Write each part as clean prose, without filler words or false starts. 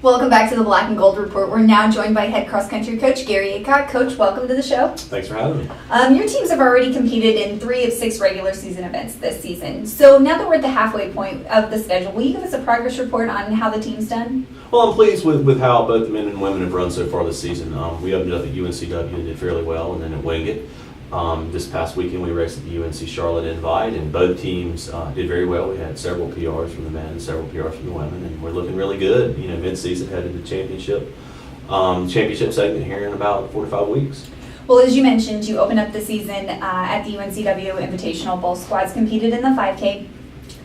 Welcome back to the Black and Gold Report. We're now joined by head cross country coach Gary Aycock. Coach, welcome to the show. Thanks for having me. Your teams have already competed in 3 of 6 regular season events this season. So now that we're at the halfway point of the schedule, will you give us a progress report on how the team's done? Well, I'm pleased with how both the men and women have run so far this season. We opened up at UNCW and did fairly well, and then at Wingate. This past weekend we raced at the UNC Charlotte Invite, and both teams did very well. We had several PRs from the men and several PRs from the women, and we're looking really good. You know, mid-season headed to the championship segment here in about 4 to 5 weeks. Well, as you mentioned, you opened up the season at the UNCW Invitational. Both squads competed in the 5K.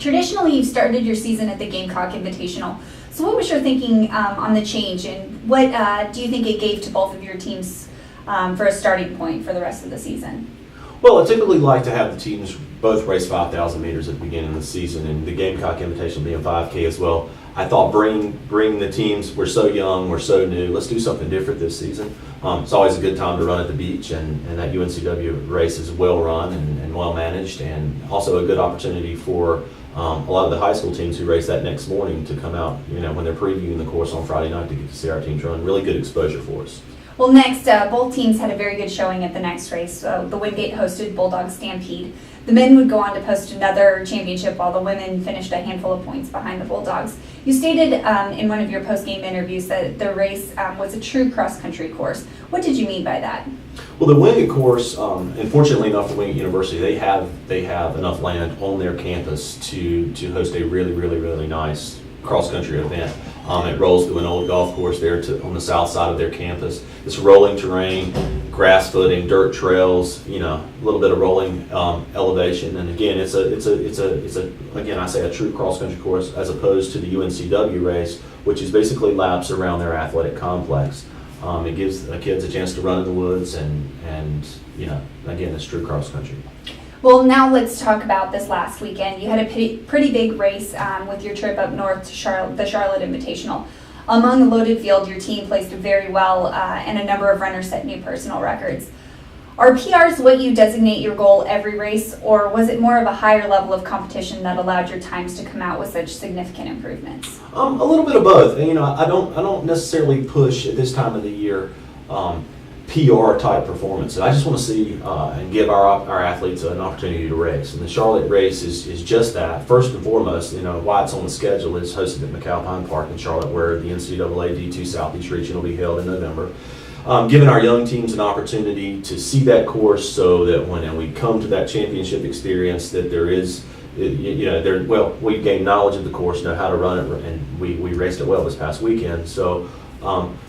Traditionally, you've started your season at the Gamecock Invitational. So what was your thinking on the change, and what do you think it gave to both of your teams for a starting point for the rest of the season? Well, I typically like to have the teams both race 5,000 meters at the beginning of the season, and the Gamecock Invitational being 5K as well. I thought bring the teams, we're so young, we're so new, let's do something different this season. It's always a good time to run at the beach, and that UNCW race is well run and well managed, and also a good opportunity for a lot of the high school teams who race that next morning to come out, you know, when they're previewing the course on Friday night to get to see our teams run. Really good exposure for us. Well, next, both teams had a very good showing at the next race. The Wingate hosted Bulldog Stampede. The men would go on to post another championship, while the women finished a handful of points behind the Bulldogs. You stated in one of your post-game interviews that the race was a true cross-country course. What did you mean by that? Well, the Wingate course, and fortunately enough for Wingate University, they have enough land on their campus to host a really nice cross-country event. It rolls through an old golf course there on the south side of their campus. It's rolling terrain, grass footing, dirt trails, you know, a little bit of rolling elevation. And again, it's a true cross-country course as opposed to the UNCW race, which is basically laps around their athletic complex. It gives the kids a chance to run in the woods, and you know, again, it's true cross-country. Well, now let's talk about this last weekend. You had a pretty big race with your trip up north to the Charlotte Invitational. Among the loaded field, your team placed very well, and a number of runners set new personal records. Are PRs what you designate your goal every race, or was it more of a higher level of competition that allowed your times to come out with such significant improvements? A little bit of both. And, you know, I don't necessarily push at this time of the year PR type performances. I just want to see and give our athletes an opportunity to race. And the Charlotte race is just that. First and foremost, you know, why it's on the schedule is hosted at McAlpine Park in Charlotte, where the NCAA D2 Southeast Region will be held in November. Giving our young teams an opportunity to see that course, so that when we come to that championship experience, that there is, you know, we gain knowledge of the course, know how to run it, and we raced it well this past weekend. So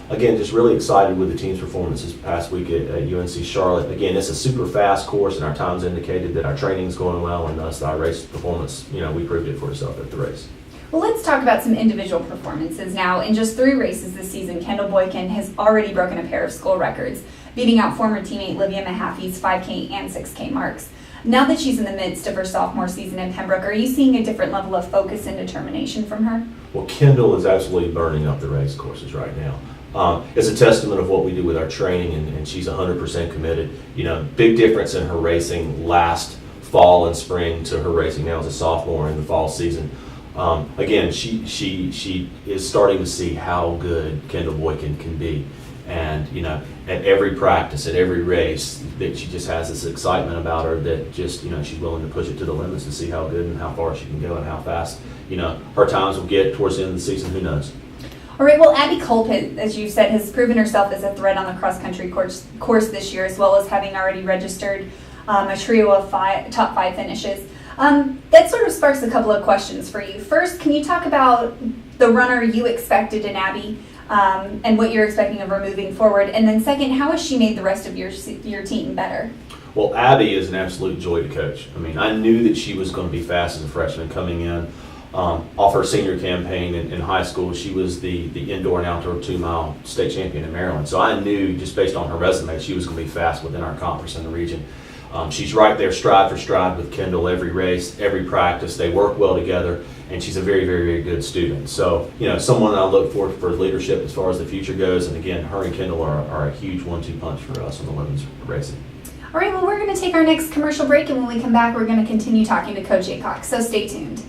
again, just really excited with the team's performance this past week at UNC Charlotte. Again, it's a super fast course, and our times indicated that our training's going well, and thus our race performance, you know, we proved it for ourselves at the race. Well, let's talk about some individual performances now. In just 3 races this season, Kendall Boykin has already broken a pair of school records, beating out former teammate Livia Mahaffey's 5K and 6K marks. Now that she's in the midst of her sophomore season in Pembroke, are you seeing a different level of focus and determination from her? Well, Kendall is absolutely burning up the race courses right now. It's a testament of what we do with our training, and she's 100% committed. You know, big difference in her racing last fall and spring to her racing now as a sophomore in the fall season. Again, she is starting to see how good Kendall Boykin can be. And, you know, at every practice, at every race, that she just has this excitement about her that just, you know, she's willing to push it to the limits to see how good and how far she can go and how fast, you know, her times will get towards the end of the season. Who knows? All right, well, Abby Colton, as you said, has proven herself as a threat on the cross-country course this year, as well as having already registered a trio of top 5 finishes. That sort of sparks a couple of questions for you. First, can you talk about the runner you expected in Abby and what you're expecting of her moving forward? And then second, how has she made the rest of your team better? Well, Abby is an absolute joy to coach. I mean, I knew that she was going to be fast as a freshman coming in. Off her senior campaign in high school, she was the indoor and outdoor 2-mile state champion in Maryland. So I knew, just based on her resume, she was going to be fast within our conference in the region. She's right there stride for stride with Kendall every race, every practice. They work well together, and she's a very good student. So, you know, someone I look for leadership as far as the future goes. And again, her and Kendall are a huge 1-2 punch for us on the women's racing. All right, well, we're going to take our next commercial break, and when we come back, we're going to continue talking to Coach Aycock. So stay tuned.